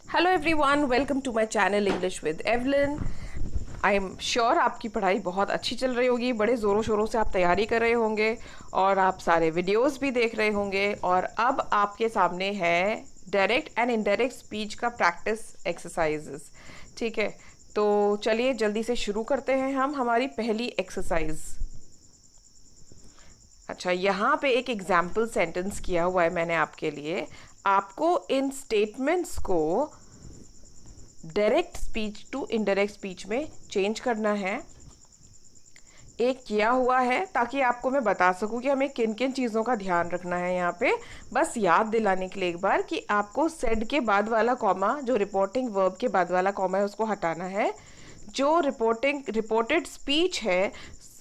Hello everyone, welcome to my channel English with Evelyn. I am sure आपकी पढ़ाई बहुत अच्छी चल रही होगी, बड़े ज़ोरों शोरों से आप तैयारी कर रहे होंगे और आप सारे वीडियोस भी देख रहे होंगे। और अब आपके सामने है डायरेक्ट एंड इनडायरेक्ट स्पीच का प्रैक्टिस एक्सरसाइजेस। ठीक है, तो चलिए जल्दी से शुरू करते हैं हम हमारी पहली एक्सरसाइज। अच्छा, यहाँ पे एक एग्जाम्पल सेंटेंस किया हुआ है मैंने आपके लिए। आपको इन स्टेटमेंट्स को direct speech to indirect speech में चेंज करना है। एक किया हुआ है ताकि आपको मैं बता सकूं कि हमें किन किन चीज़ों का ध्यान रखना है। यहाँ पे बस याद दिलाने के लिए एक बार कि आपको सेड के बाद वाला कॉमा, जो रिपोर्टिंग वर्ब के बाद वाला कॉमा है, उसको हटाना है। जो रिपोर्टेड स्पीच है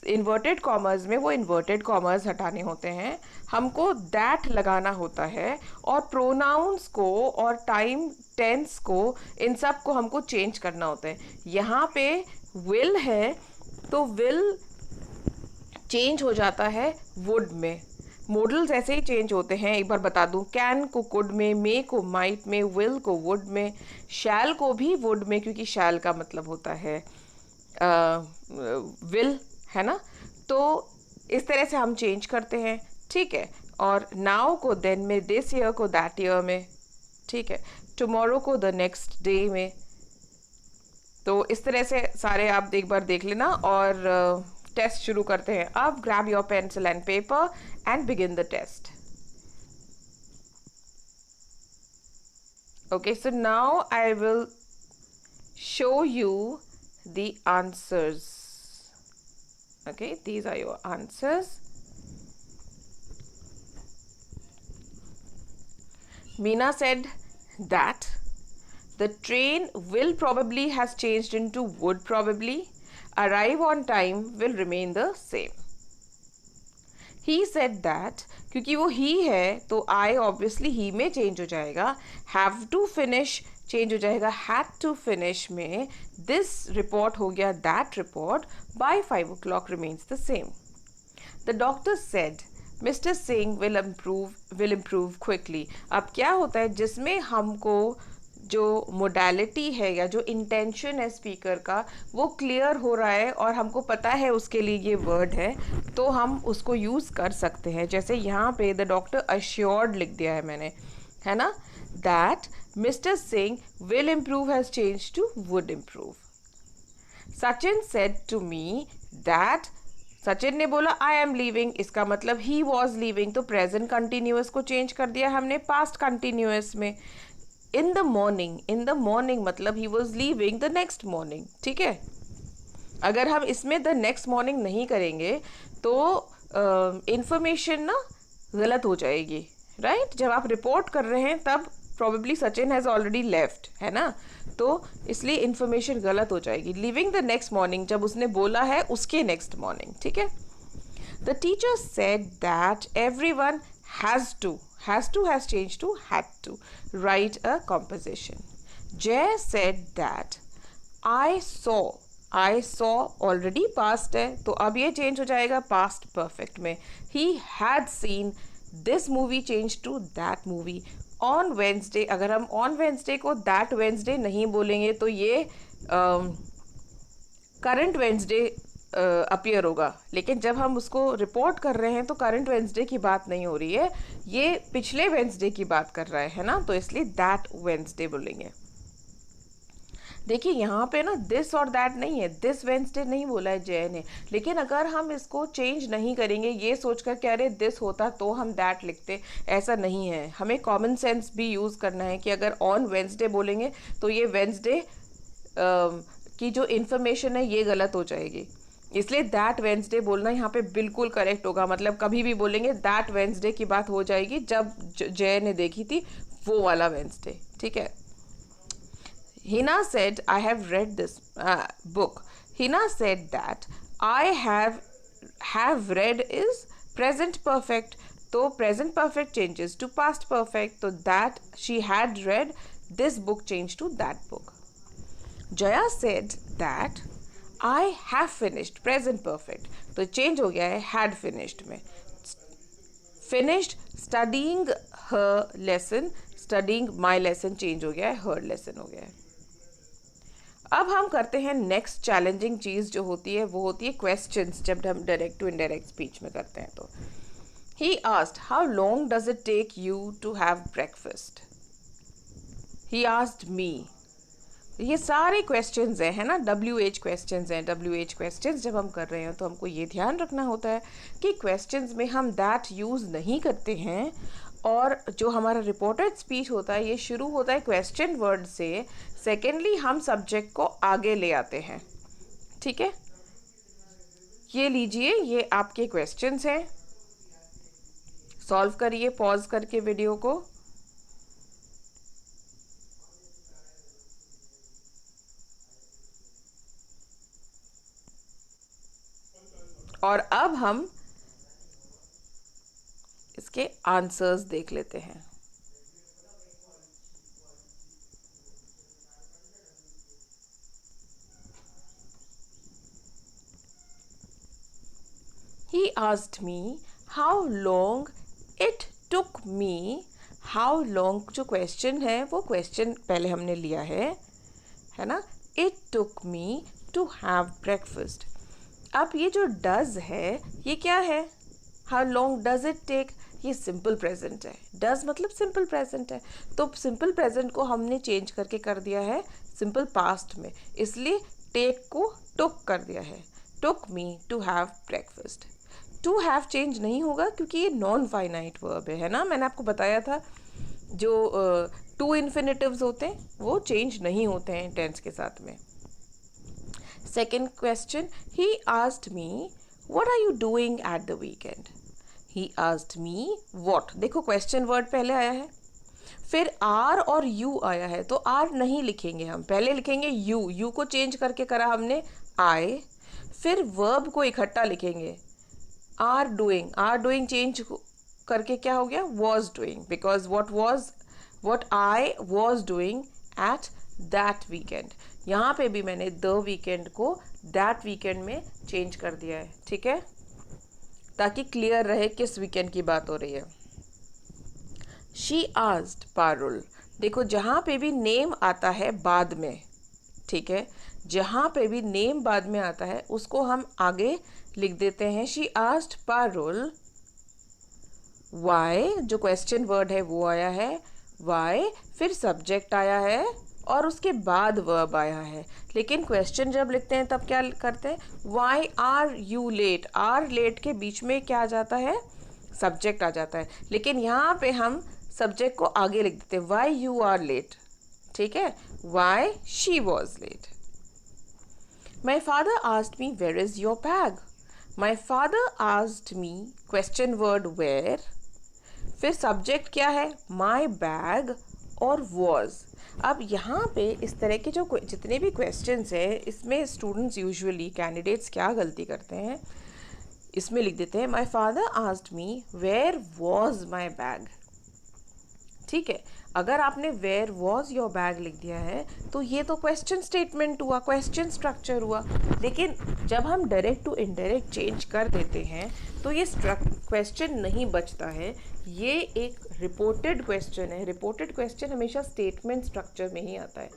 इन्वर्टेड कॉमर्स में, वो इन्वर्टेड कॉमर्स हटाने होते हैं। हमको दैट लगाना होता है और प्रोनाउंस को और टाइम टेंस को, इन सब को हमको चेंज करना होता है। यहाँ पे विल है तो विल चेंज हो जाता है वुड में। मॉडल्स ऐसे ही चेंज होते हैं, एक बार बता दूं। कैन को कुड में, मे को माइट में, विल को वुड में, शैल को भी वुड में, क्योंकि शैल का मतलब होता है विल, है ना। तो इस तरह से हम चेंज करते हैं, ठीक है। और नाउ को देन में, दिस ईयर को दैट ईयर में, ठीक है। टुमारो को द नेक्स्ट डे में। तो इस तरह से सारे आप एक बार देख लेना और टेस्ट शुरू करते हैं। अब grab your pencil and paper and begin the test. Okay, so now I will show you the answers. Okay, these are your answers. Meena said that the train will probably has changed into would probably. Arrive on time will remain the same. He said that, क्योंकि वो ही है तो I obviously ही में change हो जाएगा। Have to finish change हो जाएगा had to finish में। दिस रिपोर्ट हो गया that report. By 5 o'clock remains the same. The doctor said Mr. Singh will improve quickly. अब क्या होता है, जिसमें हमको जो मोडालिटी है या जो इंटेंशन है स्पीकर का वो क्लियर हो रहा है और हमको पता है उसके लिए ये वर्ड है, तो हम उसको यूज़ कर सकते हैं। जैसे यहाँ पे द डॉक्टर अश्योर्ड लिख दिया है मैंने, है ना। That mister Singh will improve has change to would improve. Sachin said to me that, Sachin ने बोला आई एम लीविंग, इसका मतलब ही वॉज लीविंग, तो प्रेजेंट कंटिन्यूअस को चेंज कर दिया हमने पास्ट कंटिन्यूअस में। इन द मॉर्निंग मतलब he was leaving the next morning, ठीक है। अगर हम इसमें द नेक्स्ट मॉर्निंग नहीं करेंगे तो इंफॉर्मेशन ना गलत हो जाएगी, राइट। जब आप रिपोर्ट कर रहे हैं तब probably Sachin has already left, है ना, तो इसलिए इंफॉर्मेशन गलत हो जाएगी। लिविंग द नेक्स्ट मॉर्निंग जब उसने बोला है उसके नेक्स्ट मॉर्निंग, ठीक है। The teacher said that everyone has has changed to had to write a composition. Jay said that I saw already past है तो अब ये चेंज हो जाएगा past perfect में। He had seen this movie changed to that movie. On Wednesday, अगर हम on Wednesday को that Wednesday नहीं बोलेंगे तो ये करंट वेंसडे अपीयर होगा, लेकिन जब हम उसको रिपोर्ट कर रहे हैं तो करंट वेंसडे की बात नहीं हो रही है, ये पिछले वेंसडे की बात कर रहा है ना, तो इसलिए दैट वेंसडे बोलेंगे। देखिए यहाँ पे ना दिस और दैट नहीं है, दिस वेंसडे नहीं बोला है जय ने, लेकिन अगर हम इसको चेंज नहीं करेंगे ये सोचकर कि अरे दिस होता तो हम दैट लिखते, ऐसा नहीं है। हमें कॉमन सेंस भी यूज़ करना है कि अगर ऑन वेंसडे बोलेंगे तो ये वेंसडे की जो इन्फॉर्मेशन है ये गलत हो जाएगी, इसलिए दैट वेंसडे बोलना यहाँ पे बिल्कुल करेक्ट होगा। मतलब कभी भी बोलेंगे दैट वेंसडे की बात हो जाएगी जब जय ने देखी थी वो वाला वेंसडे, ठीक है। Hina said I have read this book. Hina said that I have read is present perfect, तो present perfect changes to past perfect, तो that she had read this book change to that book. Jaya said that I have finished present perfect, तो change हो गया है had finished में। Finished studying her lesson, studying my lesson change हो गया है, her lesson हो गया है। अब हम करते हैं नेक्स्ट चैलेंजिंग चीज़ जो होती है, वो होती है क्वेश्चंस। जब हम डायरेक्ट टू इनडायरेक्ट स्पीच में करते हैं तो he asked how long does it take you to have breakfast, he asked me। ये सारे क्वेश्चंस हैं, है ना, WH क्वेश्चंस हैं। WH क्वेश्चंस जब हम कर रहे हैं तो हमको ये ध्यान रखना होता है कि क्वेश्चंस में हम दैट यूज़ नहीं करते हैं, और जो हमारा रिपोर्टेड स्पीच होता है ये शुरू होता है क्वेश्चन वर्ड से। सेकेंडली हम सब्जेक्ट को आगे ले आते हैं, ठीक है। ये लीजिए, ये आपके क्वेश्चंस हैं, सॉल्व करिए पॉज करके वीडियो को। और अब हम इसके आंसर्स देख लेते हैं। He asked me how long it took me। how long जो क्वेश्चन है वो क्वेश्चन पहले हमने लिया है ना। It took me to have breakfast। अब ये जो does है ये क्या है, how long does it take, ये सिंपल प्रेजेंट है। does मतलब सिंपल प्रेजेंट है, तो सिंपल प्रेजेंट को हमने चेंज करके कर दिया है सिंपल पास्ट में, इसलिए टेक को took कर दिया है। took me to have breakfast। to have change नहीं होगा क्योंकि ये नॉन फाइनाइट वर्ब है ना। मैंने आपको बताया था जो टू इन्फिनेटिव्स होते हैं वो चेंज नहीं होते हैं टेंस के साथ में। Second question, he asked me what are you doing at the weekend। he asked me what, देखो क्वेश्चन वर्ड पहले आया है, फिर आर और यू आया है, तो आर नहीं लिखेंगे हम, पहले लिखेंगे यू। यू को चेंज करके करा हमने आई, फिर वर्ब को इकट्ठा लिखेंगे are doing. Are doing change करके क्या हो गया, was doing, because what I was doing at that weekend. यहाँ पे भी मैंने द वीकेंड को दैट वीकेंड में चेंज कर दिया है, ठीक है, ताकि क्लियर रहे किस वीकेंड की बात हो रही है। शी आस्क्ड पारुल, देखो जहाँ पे भी नेम आता है बाद में, ठीक है, जहाँ पे भी नेम बाद में आता है उसको हम आगे लिख देते हैं। शी आस्क्ड पारुल वाई, जो क्वेश्चन वर्ड है वो आया है वाई, फिर सब्जेक्ट आया है और उसके बाद वर्ब आया है। लेकिन क्वेश्चन जब लिखते हैं तब क्या करते हैं, why are you late. Are late के बीच में क्या आ जाता है, सब्जेक्ट आ जाता है, लेकिन यहाँ पे हम सब्जेक्ट को आगे लिख देते हैं, वाई यू आर लेट, ठीक है, why she was late. My father asked me where is your bag. My father asked me, question word where, फिर सब्जेक्ट क्या है, माई बैग और वॉज। अब यहाँ पे इस तरह के जो जितने भी क्वेश्चंस हैं इसमें स्टूडेंट्स यूजुअली कैंडिडेट्स क्या गलती करते हैं, इसमें लिख देते हैं my father asked me where was my bag, ठीक है। अगर आपने वेयर वॉज योर बैग लिख दिया है तो ये तो क्वेश्चन स्टेटमेंट हुआ, क्वेश्चन स्ट्रक्चर हुआ। लेकिन जब हम डायरेक्ट टू इनडायरेक्ट चेंज कर देते हैं तो ये क्वेश्चन नहीं बचता है, ये एक रिपोर्टेड क्वेश्चन है। रिपोर्टेड क्वेश्चन हमेशा स्टेटमेंट स्ट्रक्चर में ही आता है,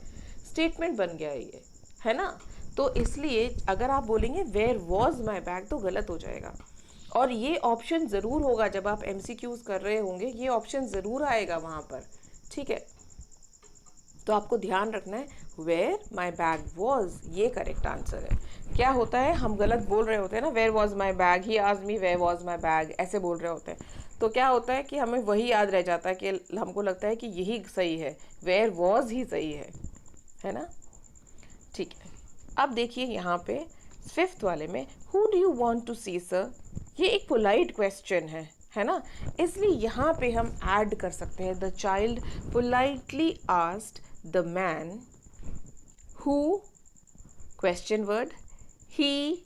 स्टेटमेंट बन गया ये, है ना। तो इसलिए अगर आप बोलेंगे वेयर वॉज माई बैग तो गलत हो जाएगा। और ये ऑप्शन ज़रूर होगा जब आप MCQs कर रहे होंगे, ये ऑप्शन ज़रूर आएगा वहाँ पर, ठीक है। तो आपको ध्यान रखना है वेयर माई बैग वॉज, ये करेक्ट आंसर है। क्या होता है, हम गलत बोल रहे होते हैं ना, where was my bag, he asked me where was my bag, ऐसे बोल रहे होते हैं। तो क्या होता है कि हमें वही याद रह जाता है कि हमको लगता है कि यही सही है, वेयर वॉज ही सही है ना, ठीक है। अब देखिए यहाँ पे फिफ्थ वाले में, who do you want to see sir, ये एक पोलाइट क्वेश्चन है ना, इसलिए यहाँ पे हम ऐड कर सकते हैं the child politely asked the man who, question word, he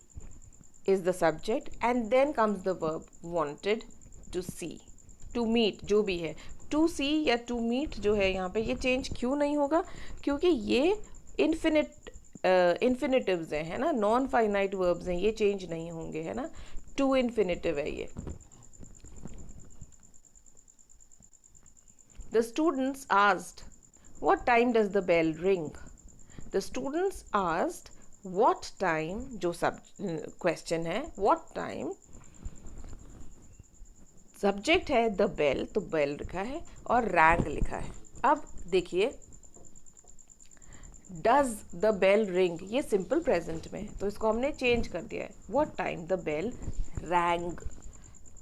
is the subject and then comes the verb wanted to see, to meet, जो भी है, टू सी या टू मीट जो है यहाँ पे, ये चेंज क्यों नहीं होगा, क्योंकि ये इन्फिनेटिव्स हैं, है ना, नॉन फाइनाइट वर्ब्स हैं, ये चेंज नहीं होंगे, है ना, टू इन्फिनेटिव है ये। The students asked, what time does the bell ring? The students asked, what time, जो सब क्वेश्चन है, what time, सब्जेक्ट है द बेल, तो बेल लिखा है और रैंग लिखा है. अब देखिए डज द बेल रिंग, ये सिंपल प्रेजेंट में, तो इसको हमने चेंज कर दिया है. What time the bell rang,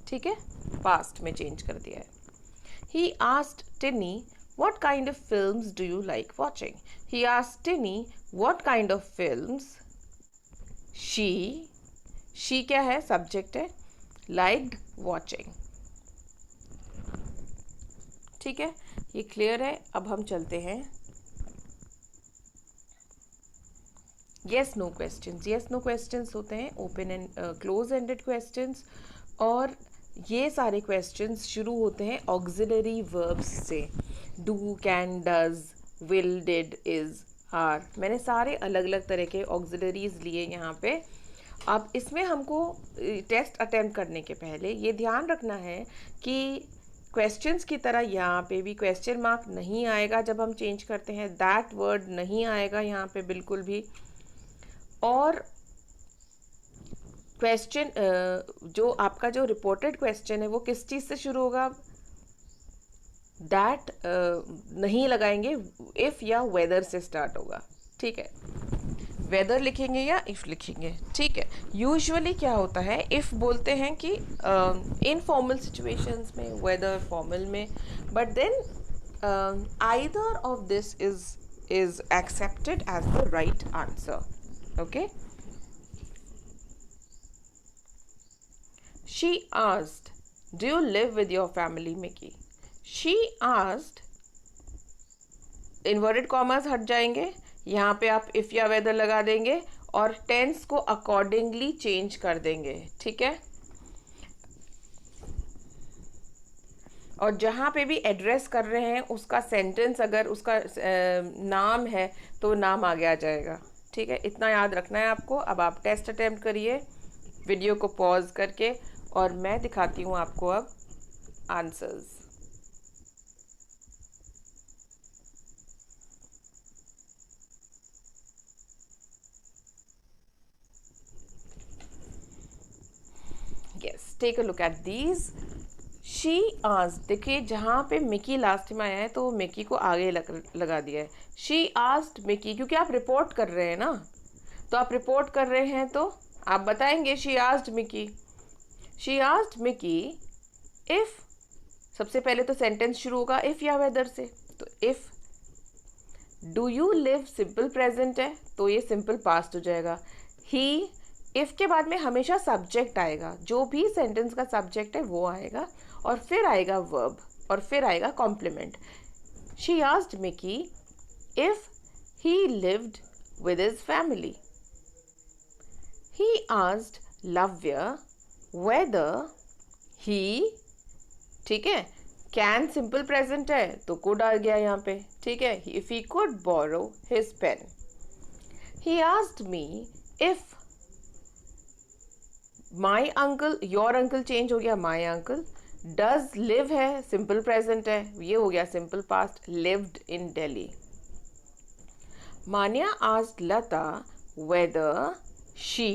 ठीक है, पास्ट में चेंज कर दिया है. He asked Tiny what kind of films do you like watching. He asked Tiny what kind of films she क्या है, सब्जेक्ट है, लाइक्ड वॉचिंग. ठीक है, ये क्लियर है. अब हम चलते हैं yes no questions. Yes no questions होते हैं open and close ended questions, और ये सारे क्वेश्चंस शुरू होते हैं ऑक्सिलरी वर्ब्स से. Do, can, does, will, did, is, are. मैंने सारे अलग अलग तरह के ऑक्सिलरीज लिए यहाँ पे. अब इसमें हमको टेस्ट अटेम्प्ट करने के पहले ये ध्यान रखना है कि क्वेश्चंस की तरह यहाँ पे भी क्वेश्चन मार्क नहीं आएगा जब हम चेंज करते हैं. दैट वर्ड नहीं आएगा यहाँ पे बिल्कुल भी. और क्वेश्चन जो आपका जो रिपोर्टेड क्वेश्चन है वो किस चीज़ से शुरू होगा, दैट नहीं लगाएंगे, इफ़ या वेदर से स्टार्ट होगा. ठीक है, वेदर लिखेंगे या इफ़ लिखेंगे. ठीक है, यूजुअली क्या होता है, इफ़ बोलते हैं कि इनफॉर्मल सिचुएशंस में, वेदर फॉर्मल में, but then either of this is accepted as the right answer. Okay. She asked, do you live with your family, Mickey? She asked, inverted commas हट जाएंगे, यहाँ पे आप इफ या वेदर लगा देंगे और टेंस को अकॉर्डिंगली चेंज कर देंगे. ठीक है, और जहाँ पे भी एड्रेस कर रहे हैं उसका सेंटेंस अगर उसका नाम है तो नाम आगे आ जाएगा. ठीक है, इतना याद रखना है आपको. अब आप टेस्ट अटेम्प्ट करिए वीडियो को पॉज करके, और मैं दिखाती हूँ आपको अब answers. Yes, take a look at these. She asked, देखिए जहाँ पे मिकी लास्ट में आया है तो मिकी को आगे लगा दिया है. शी आस्क्ड मिकी, क्योंकि आप रिपोर्ट कर रहे हैं ना, तो आप रिपोर्ट कर रहे हैं तो आप बताएंगे she asked Mickey. She asked Mickey if, सबसे पहले तो सेंटेंस शुरू होगा इफ या वेदर से, तो if. Do you live, simple present है तो ये सिंपल पास्ट हो जाएगा. ही, इफ के बाद में हमेशा सब्जेक्ट आएगा, जो भी सेंटेंस का सब्जेक्ट है वो आएगा, और फिर आएगा वर्ब, और फिर आएगा complement. She asked Mickey if he lived with his family. He asked Lavya whether he, ठीक है, कैन सिंपल प्रेजेंट है तो could आ गया यहाँ पे. ठीक है, if he could borrow his pen. He asked me if my uncle, your uncle change हो गया my uncle. does live है, सिंपल प्रेजेंट है, ये हो गया simple past, lived in Delhi. Manya asked Lata whether she,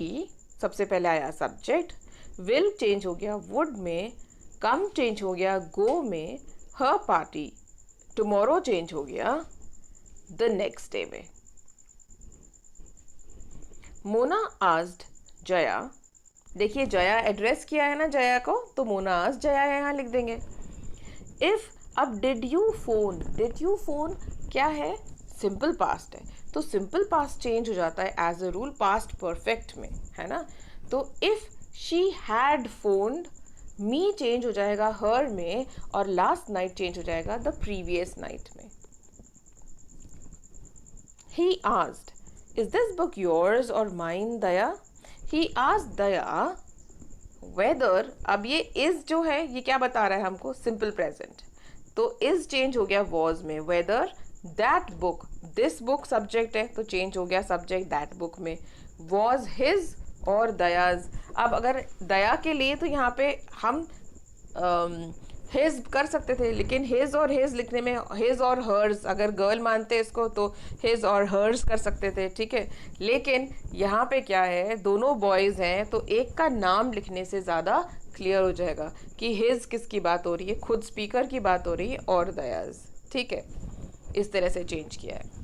सबसे पहले आया सब्जेक्ट, विल चेंज हो गया वुड में, कम चेंज हो गया गो में, हर पार्टी, टुमारो चेंज हो गया द नेक्स्ट डे में. मोना आस्क्ड जया, देखिए जया एड्रेस किया है ना जया को, तो मोना आस्क्ड जया यहाँ लिख देंगे. इफ, अब डिड यू फोन क्या है, सिंपल पास्ट है, तो सिंपल पास्ट चेंज हो जाता है as a rule past perfect में, है ना. तो if she had phoned, me change हो जाएगा हर में, और लास्ट नाइट चेंज हो जाएगा द प्रीवियस नाइट में. He asked, is this book yours और mine Daya. He asked Daya whether, अब ये इज जो है ये क्या बता रहा है हमको, सिंपल प्रेजेंट, तो इज चेंज हो गया वॉज में. Whether that book, this book subject है तो चेंज हो गया सब्जेक्ट दैट बुक में. वॉज हिज और दयाज. अब अगर दया के लिए तो यहाँ पे हम हिज कर सकते थे, लेकिन हिज और हिज लिखने में हिज और हर्स, अगर गर्ल मानते इसको तो हिज और हर्स कर सकते थे, ठीक है। लेकिन यहाँ पे क्या है, दोनों बॉयज़ हैं तो एक का नाम लिखने से ज़्यादा क्लियर हो जाएगा कि हिज किसकी बात हो रही है, खुद स्पीकर की बात हो रही है और दयाज, ठीक है। इस तरह से चेंज किया है।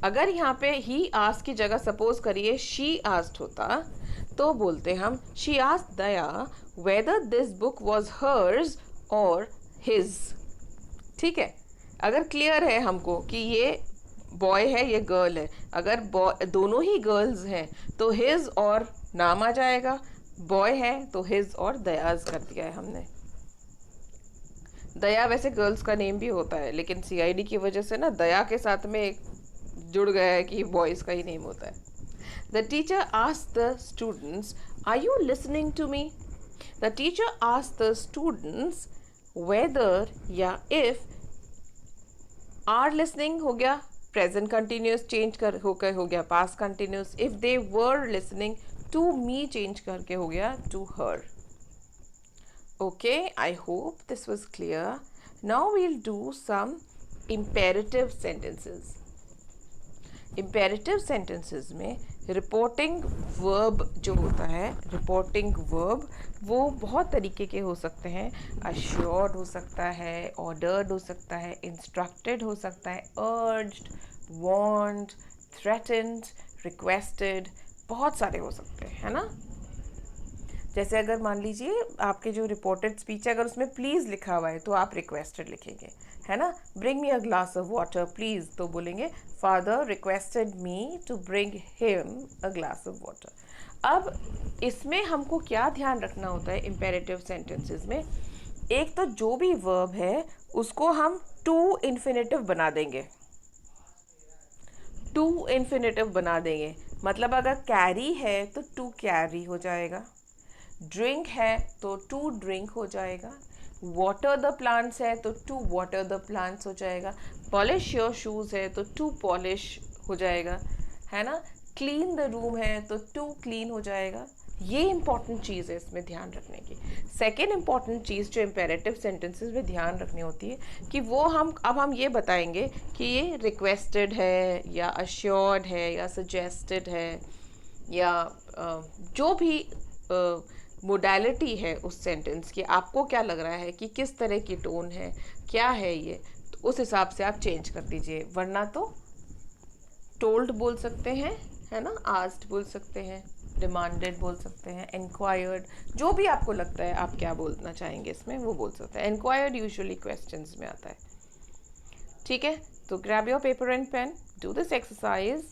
अगर यहाँ पे ही आस्क की जगह सपोज करिए शी आस्क्ड होता, तो बोलते हम she asked Daya whether this book was hers और हिज, ठीक है। अगर क्लियर है हमको कि ये बॉय है ये गर्ल है, अगर दोनों ही गर्ल्स हैं तो हिज और नाम आ जाएगा, बॉय है तो हिज और दयाज कर दिया है हमने। दया वैसे गर्ल्स का नेम भी होता है, लेकिन सीआईडी की वजह से ना दया के साथ में एक जुड़ गया है कि बॉयज़ का ही नेम होता है। The teacher asked the students are you listening to me. The teacher asked the students whether या इफ, आर लिसनिंग हो गया प्रेजेंट कंटिन्यूस चेंज कर होकर हो गया past continuous, if they were listening to me change करके हो गया to her. Okay, I hope this was clear. Now we'll do some imperative sentences. Imperative sentences में reporting verb जो होता है, reporting verb वो बहुत तरीके के हो सकते हैं। assured हो सकता है, ordered हो सकता है, instructed हो सकता है, urged, warned, threatened, requested, बहुत सारे हो सकते हैं, है ना। जैसे अगर मान लीजिए आपके जो रिपोर्टेड स्पीच है अगर उसमें प्लीज़ लिखा हुआ है तो आप रिक्वेस्टेड लिखेंगे, है ना। Bring me a glass of water please, तो बोलेंगे father requested me to bring him a glass of water. अब इसमें हमको क्या ध्यान रखना होता है इम्पेरेटिव सेंटेंसेस में, एक तो जो भी वर्ब है उसको हम टू इन्फिनेटिव बना देंगे, टू इन्फिनेटिव बना देंगे। मतलब अगर कैरी है तो टू कैरी हो जाएगा, ड्रिंक है तो टू ड्रिंक हो जाएगा, वाटर द प्लांट्स है तो टू वाटर द प्लांट्स हो जाएगा, पॉलिश योर शूज़ है तो टू पॉलिश हो जाएगा, है ना। क्लीन द रूम है तो टू क्लीन हो जाएगा। ये इंपॉर्टेंट चीज़ है इसमें ध्यान रखने की। सेकेंड इंपॉर्टेंट चीज़ जो इम्पेरेटिव सेंटेंसेस में ध्यान रखनी होती है कि वो हम ये बताएंगे कि ये रिक्वेस्टेड है या अश्योर्ड है या सजेस्टेड है या जो भी मोडालिटी है उस सेंटेंस की, आपको क्या लग रहा है कि किस तरह की टोन है, क्या है ये, तो उस हिसाब से आप चेंज कर दीजिए। वरना तो टोल्ड बोल सकते हैं, है ना, आस्क्ड बोल सकते हैं, डिमांडेड बोल सकते हैं, इंक्वायर्ड, जो भी आपको लगता है आप क्या बोलना चाहेंगे इसमें वो बोल सकते हैं। इंक्वायर्ड यूजुअली क्वेश्चंस में आता है, ठीक है। तो grab your paper and pen, do this exercise,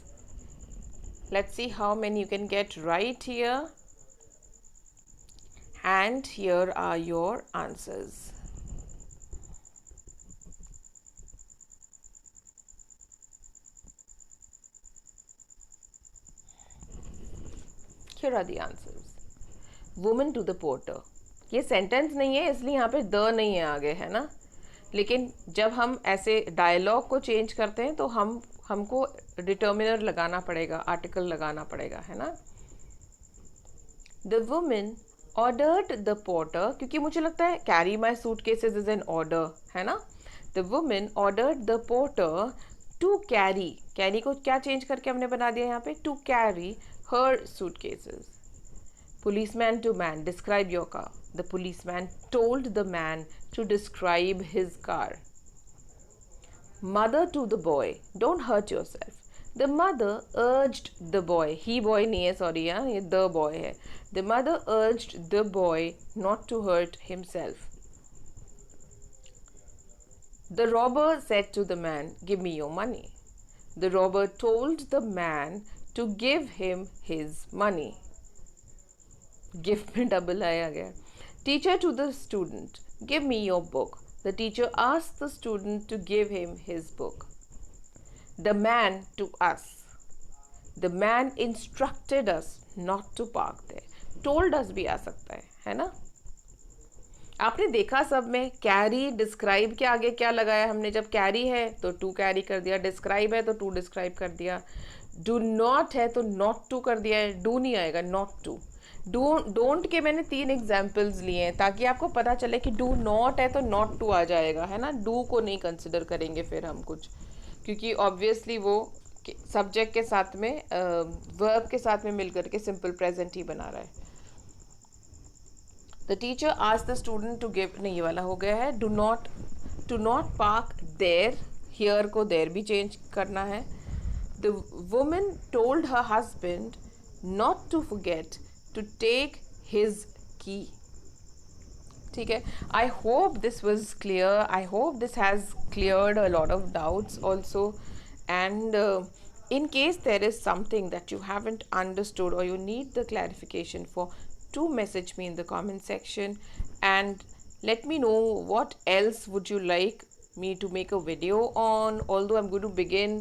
let's see how many you can get right here, and here are your answers. Here are the answers. Woman to the porter. ये sentence नहीं है इसलिए यहाँ पे the नहीं है आगे, है ना। लेकिन जब हम ऐसे डायलॉग को चेंज करते हैं तो हमको डिटर्मिनर लगाना पड़ेगा, आर्टिकल लगाना पड़ेगा, है ना। The woman ordered the porter, क्योंकि मुझे लगता है carry my suitcases is an order, है ना। The woman ordered the porter to carry को क्या चेंज करके हमने बना दिया यहाँ पे, to carry her suitcases. Policeman to man, describe your car. The policeman told the man to describe his car. Mother to the boy, don't hurt yourself. The mother urged the boy, he boy नहीं है, sorry, ये the boy है. The mother urged the boy not to hurt himself. The robber said to the man, give me your money. The robber told the man to give him his money. Gift में double आया गया. Teacher to the student, give me your book. The teacher asked the student to give him his book. The man to us. The man instructed us not to park there. Told us भी आ सकता है ना। आपने देखा सब में carry describe के आगे क्या लगाया हमने, जब कैरी है तो टू कैरी कर दिया, डिस्क्राइब है तो टू डिस्क्राइब कर दिया, डू नॉट है तो नॉट टू कर दिया है, डू नहीं आएगा, नॉट टू। डोंट के मैंने 3 एग्जाम्पल्स लिए हैं ताकि आपको पता चले कि डू नॉट है तो नॉट टू आ जाएगा, है ना। डू को नहीं कंसिडर करेंगे फिर हम कुछ, क्योंकि ऑब्वियसली वो सब्जेक्ट के साथ में वर्ब के साथ में मिलकर के सिंपल प्रेजेंट ही बना रहा है। The teacher asked the student to give, नहीं ये वाला हो गया है। Do not park there, here को देयर भी चेंज करना है। The woman told her husband not to forget to take his key. ठीक है, I hope this was clear, I hope this has cleared a lot of doubts also, and in case there is something that you haven't understood or you need the clarification for, to message me in the comment section and let me know what else would you like me to make a video on. Although I'm going to begin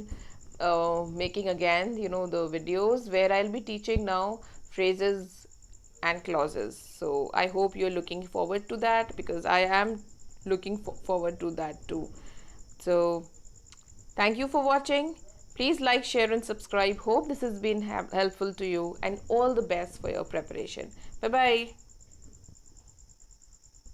making again, you know, the videos where I'll be teaching now phrases and clauses. So I hope you're looking forward to that, because I am looking forward to that too. So thank you for watching. Please like, share and subscribe. Hope this has been helpful to you, and all the best for your preparation. Bye bye.